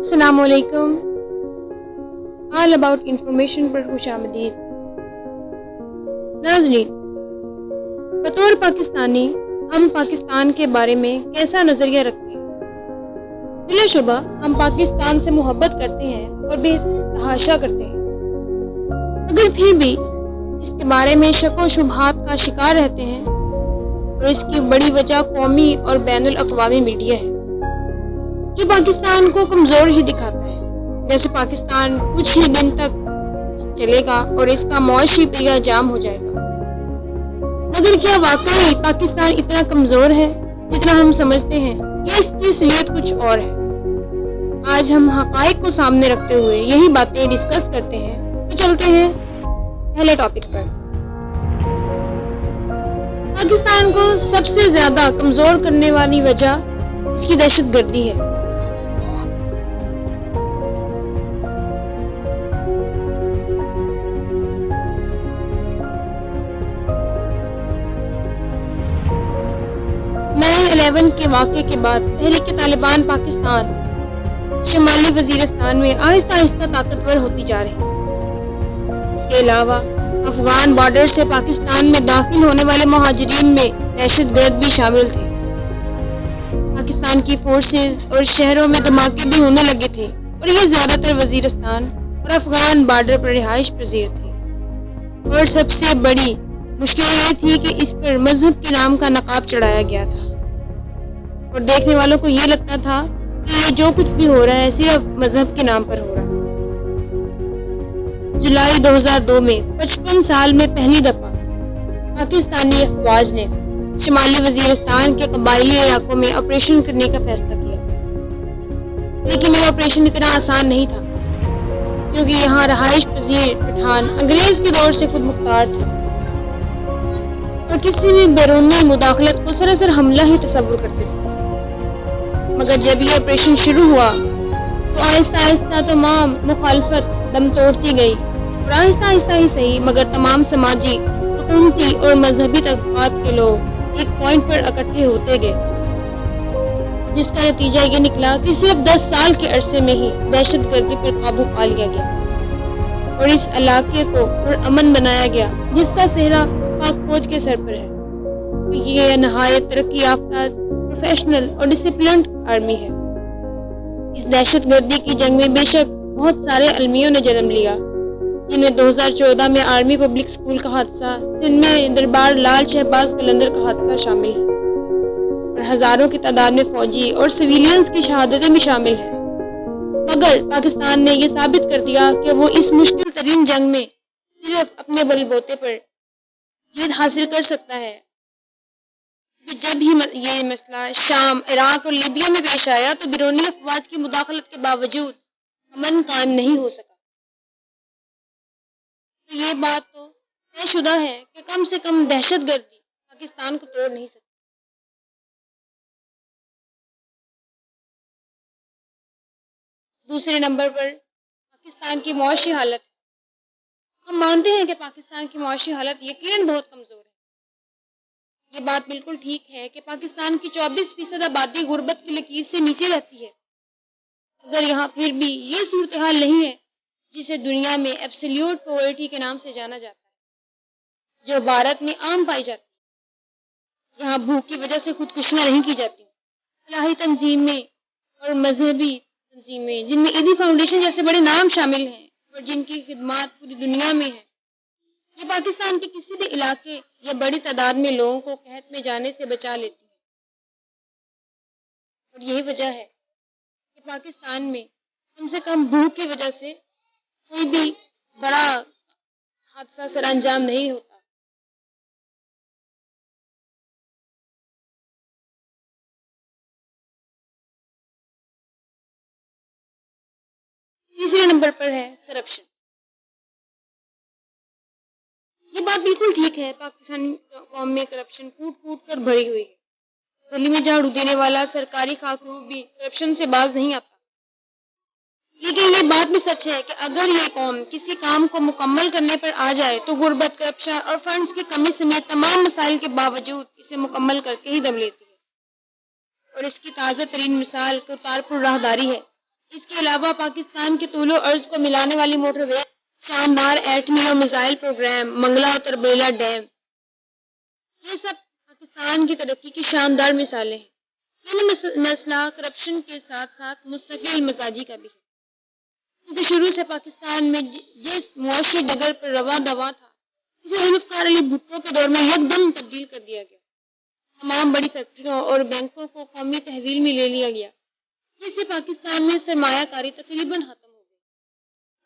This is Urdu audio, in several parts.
السلام علیکم. آل اباؤٹ انفارمیشن پر خوش آمدید. ناظرین، بطور پاکستانی ہم پاکستان کے بارے میں کیسا نظریہ رکھتے ہیں؟ بلا شبہ ہم پاکستان سے محبت کرتے ہیں اور بے تحاشا کرتے ہیں، مگر پھر بھی اس کے بارے میں شک و شبہات کا شکار رہتے ہیں، اور اس کی بڑی وجہ قومی اور بین الاقوامی میڈیا ہے جو پاکستان کو کمزور ہی دکھاتا ہے، جیسے پاکستان کچھ ہی دن تک چلے گا اور اس کا معاشی پہیہ جام ہو جائے گا. مگر کیا واقعی پاکستان اتنا کمزور ہے جتنا ہم سمجھتے ہیں، یا اس کی اصلیت کچھ اور ہے؟ آج ہم حقائق کو سامنے رکھتے ہوئے یہی باتیں ڈسکس کرتے ہیں. تو چلتے ہیں پہلے ٹاپک پر. پاکستان کو سب سے زیادہ کمزور کرنے والی وجہ اس کی دہشت گردی ہے. نائن 11 کے واقعے کے بعد تحریک طالبان پاکستان شمالی وزیرستان میں آہستہ آہستہ طاقتور ہوتی جا رہی ہے. اس کے علاوہ افغان بارڈر سے پاکستان میں داخل ہونے والے مہاجرین میں دہشت گرد بھی شامل تھے. پاکستان کی فورسز اور شہروں میں دھماکے بھی ہونے لگے تھے، اور یہ زیادہ تر وزیرستان اور افغان بارڈر پر رہائش پذیر تھے. اور سب سے بڑی مشکل یہ تھی کہ اس پر مذہب کے نام کا نقاب چڑھایا گیا تھا، اور دیکھنے والوں کو یہ لگتا تھا کہ یہ جو کچھ بھی ہو رہا ہے صرف مذہب کے نام پر ہو رہا ہے. جولائی 2002 میں 55 سال میں پہلی دفعہ پاکستانی افواج نے شمالی وزیرستان کے قبائلی علاقوں میں آپریشن کرنے کا فیصلہ کیا. لیکن یہ آپریشن اتنا آسان نہیں تھا، کیونکہ یہاں رہائش پذیر پٹھان انگریز کے دور سے خود مختار تھے اور کسی بھی بیرونی مداخلت کو سراسر حملہ ہی تصور کرتے تھے. مگر جب یہ آپریشن شروع ہوا تو آہستہ آہستہ تمام مخالفت دم توڑتی گئی، اور آہستہ آہستہ ہی صحیح مگر تمام سماجی، حکومتی اور مذہبی طبقات کے لوگ ایک پوائنٹ پر اکٹھے ہوتے گئے، جس کا نتیجہ یہ نکلا کہ صرف 10 سال کے عرصے میں ہی دہشت گردی پر قابو پا لیا گیا اور اس علاقے کو پرامن بنایا گیا، جس کا سہرا پاک فوج کے سر پر ہے. یہ نہایت ترقی یافتہ، پروفیشنل اور ڈسپلنڈ آرمی ہے. اس دہشت گردی کی جنگ میں بے شک بہت سارے المیوں نے جنم لیا، جن میں 2014 میں آرمی پبلک اسکول کا حادثہ، سندھ میں دربار لال شہباز قلندر کا حادثہ شامل ہے، اور ہزاروں کی تعداد میں فوجی اور سویلینز کی شہادتیں بھی شامل ہیں. مگر پاکستان نے یہ ثابت کر دیا کہ وہ اس مشکل ترین جنگ میں صرف اپنے بل بوتے پر جیت حاصل کر سکتا ہے. کہ جب ہی یہ مسئلہ شام، عراق اور لیبیا میں پیش آیا تو بیرونی افواج کی مداخلت کے باوجود امن قائم نہیں ہو سکا. تو یہ بات تو طے شدہ ہے کہ کم سے کم دہشت گردی پاکستان کو توڑ نہیں سکتی. دوسرے نمبر پر پاکستان کی معاشی حالت. ہم مانتے ہیں کہ پاکستان کی معاشی حالت یقیناً بہت کمزور ہے. یہ بات بالکل ٹھیک ہے کہ پاکستان کی 24% آبادی غربت کی لکیر سے نیچے رہتی ہے، مگر یہاں پھر بھی یہ صورتحال نہیں ہے جسے دنیا میں ایبسلیوٹ پاورٹی کے نام سے جانا جاتا ہے، جو بھارت میں عام پائی جاتی ہے. یہاں بھوک کی وجہ سے خودکشیاں نہیں کی جاتی. فلاحی تنظیمیں اور مذہبی تنظیمیں، جن میں ایدی فاؤنڈیشن جیسے بڑے نام شامل ہیں اور جن کی خدمات پوری دنیا میں ہیں، یہ پاکستان کے کسی بھی علاقے یا بڑی تعداد میں لوگوں کو قحط میں جانے سے بچا لیتی ہے. اور یہی وجہ ہے کہ پاکستان میں کم سے کم بھوک کی وجہ سے کوئی بھی بڑا حادثہ سر انجام نہیں ہوتا. تیسرے نمبر پر ہے کرپشن. یہ بات بالکل ٹھیک ہے، پاکستانی قوم میں کرپشن کوٹ کوٹ کر بھری ہوئی ہے. دہلی میں جھاڑو دینے والا سرکاری خاکروب بھی کرپشن سے باز نہیں آتا. لیکن یہ بات بھی سچ ہے کہ اگر یہ قوم کسی کام کو مکمل کرنے پر آ جائے تو غربت، کرپشن اور فنڈز کی کمی سمیت تمام مسائل کے باوجود اسے مکمل کر کے ہی دم لیتی ہے. اور اس کی تازہ ترین مثال کرتارپور راہداری ہے، اس کے علاوہ پاکستان کے طول و عرض کو ملانے والی موٹر وے، شاندار ایٹمی اور میزائل پروگرام، منگلا اور تربیلا ڈیم، یہ سب پاکستان کی ترقی کی شاندار مثالیں ہیں۔ یہ مسئلہ کرپشن کے ساتھ ساتھ مستقل مزاجی کا بھی ہے، کیونکہ شروع سے پاکستان میں جس معاشی ڈگر پر رواں دواں تھا، اسے ذوالفقار علی بھٹو کے دور میں یکدم تبدیل کر دیا گیا۔ تمام بڑی فیکٹریوں اور بینکوں کو قومی تحویل میں لے لیا گیا، جس سے پاکستان میں سرمایہ کاری تقریباً ختم ہو گئی۔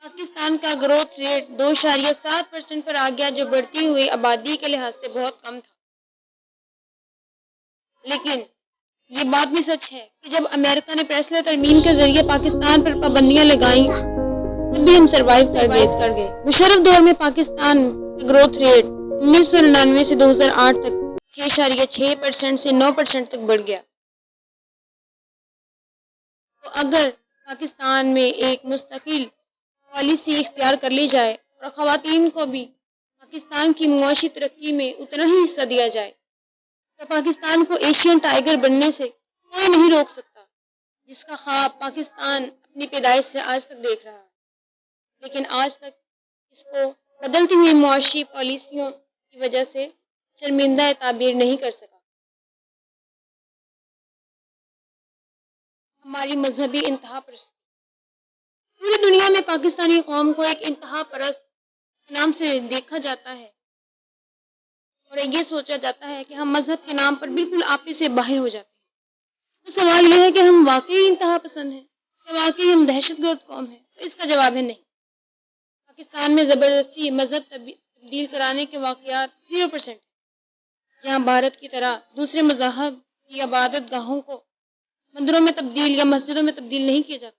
پاکستان کا گروتھ ریٹ 2.7% پر آ گیا، جو بڑھتی ہوئی آبادی کے لحاظ سے بہت کم تھا۔ لیکن یہ بات بھی سچ ہے کہ جب امریکہ نے پریسلر ترمیم کے ذریعے پاکستان پر پابندیاں لگائیں، تب بھی ہم سروائیو کر گئے۔ مشرف دور میں پاکستان کا گروتھ ریٹ 1999 سے 2008 تک 6.6% سے 9% تک بڑھ گیا۔ تو اگر پاکستان میں ایک مستقل پالیسی اختیار کر لی جائے اور خواتین کو بھی پاکستان کی معاشی ترقی میں اتنا ہی حصہ دیا جائے، تو پاکستان کو ایشین ٹائیگر بننے سے کوئی نہیں روک سکتا، جس کا خواب پاکستان اپنی پیدائش سے آج تک دیکھ رہا ہے، لیکن آج تک اس کو بدلتی ہوئی معاشی پالیسیوں کی وجہ سے شرمندہ تعبیر نہیں کر سکا۔ ہماری مذہبی انتہا پرستی، پوری دنیا میں پاکستانی قوم کو ایک انتہا پرست کے نام سے دیکھا جاتا ہے، اور یہ سوچا جاتا ہے کہ ہم مذہب کے نام پر بالکل آپے سے باہر ہو جاتے ہیں۔ تو سوال یہ ہے کہ ہم واقعی انتہا پسند ہیں، کہ واقعی ہم دہشت گرد قوم ہیں؟ تو اس کا جواب ہے نہیں۔ پاکستان میں زبردستی مذہب تبدیل کرانے کے واقعات 0%، جہاں بھارت کی طرح دوسرے مذاہب کی عبادت گاہوں کو مندروں میں تبدیل یا مسجدوں میں تبدیل نہیں کیا جاتا،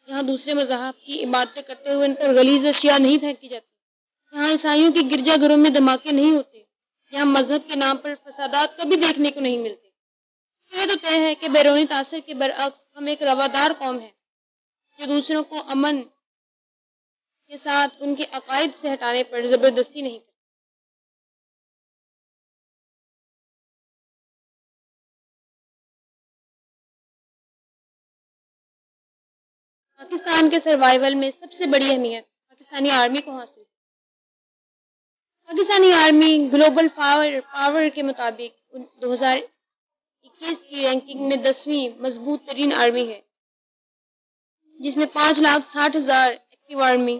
جہاں دوسرے مذاہب کی عبادتیں کرتے ہوئے ان پر غلیظ اشیاء نہیں پھینکی جاتی، جہاں عیسائیوں کے گرجا گھروں میں دھماکے نہیں ہوتے، جہاں مذہب کے نام پر فسادات کبھی دیکھنے کو نہیں ملتے۔ یہ تو طے ہے کہ بیرونی تاثر کے برعکس ہم ایک روادار قوم ہے، جو دوسروں کو امن کے ساتھ ان کے عقائد سے ہٹانے پر زبردستی نہیں کرتی۔ پاکستان کے سروائیول میں سب سے بڑی اہمیت پاکستانی آرمی کو حاصل ہے۔ پاکستانی آرمی گلوبل پاور کے مطابق 2021 کی رینکنگ میں 10ویں مضبوط ترین آرمی ہے، جس میں 5,60,000 ایکٹیو آرمی،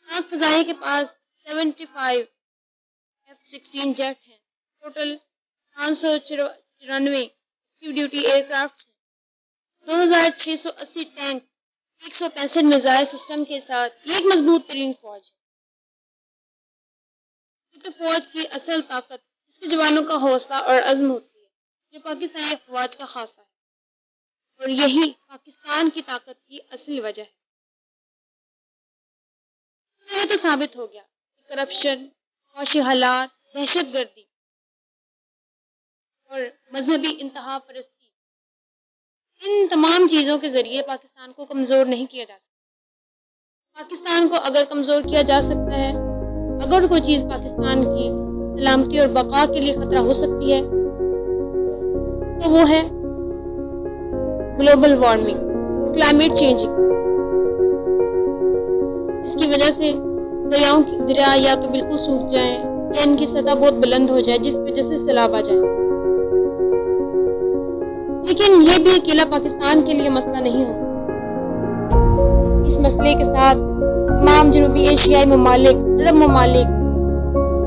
پاک فضائیہ کے پاس 75 F-16 جیٹ ہیں، total 594 active duty aircrafts ہیں، 2,680 ٹینک، 165 میزائل سسٹم کے ساتھ یہ ایک مضبوط ترین فوج ہے۔ تو فوج کی اصل طاقت اس کے جوانوں کا حوصلہ اور عزم ہوتی ہے، جو پاکستانی افواج کا خاصہ ہے، اور یہی پاکستان کی طاقت کی اصل وجہ ہے۔ یہ تو ثابت ہو گیا کہ کرپشن، معاشی حالات، دہشت گردی اور مذہبی انتہا پرستی، ان تمام چیزوں کے ذریعے پاکستان کو کمزور نہیں کیا جا سکتا۔ پاکستان کو اگر کمزور کیا جا سکتا ہے، اگر کوئی چیز پاکستان کی سلامتی اور بقا کے لیے خطرہ ہو سکتی ہے، تو وہ ہے گلوبل وارمنگ، کلائمیٹ چینجنگ، جس کی وجہ سے دریا یا تو بالکل سوکھ جائیں یا ان کی سطح بہت بلند ہو جائے، جس کی وجہ سے سیلاب آ جائے۔ لیکن یہ بھی اکیلا پاکستان کے لیے مسئلہ نہیں ہے۔ اس مسئلے کے ساتھ تمام جنوبی ایشیائی ممالک، عرب ممالک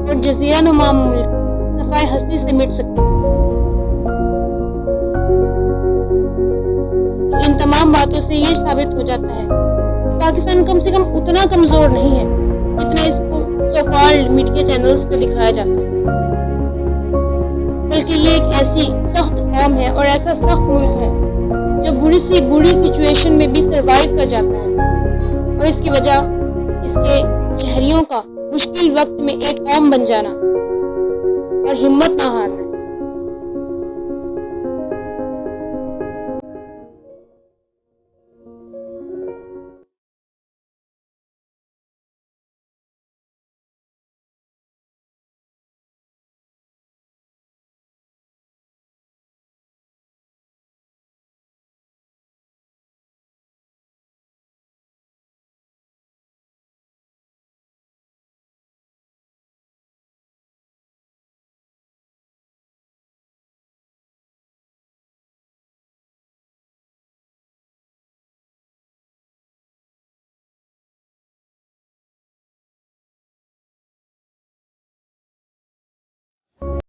اور جزیرہ نما ملک صفائے ہستی سے مٹ سکتے ہیں۔ ان تمام باتوں سے یہ ثابت ہو جاتا ہے کہ پاکستان کم سے کم اتنا کمزور نہیں ہے جتنا اس کو سو کالڈ میڈیا چینلز پہ دکھایا جاتا ہے، بلکہ یہ ایک ایسی سخت قوم ہے اور ایسا سخت ملک ہے جو بری سچویشن میں بھی سروائیو کر جاتا ہے، اور اس کی وجہ اس کے شہریوں کا مشکل وقت میں ایک قوم بن جانا اور ہمت نہ ہارنا۔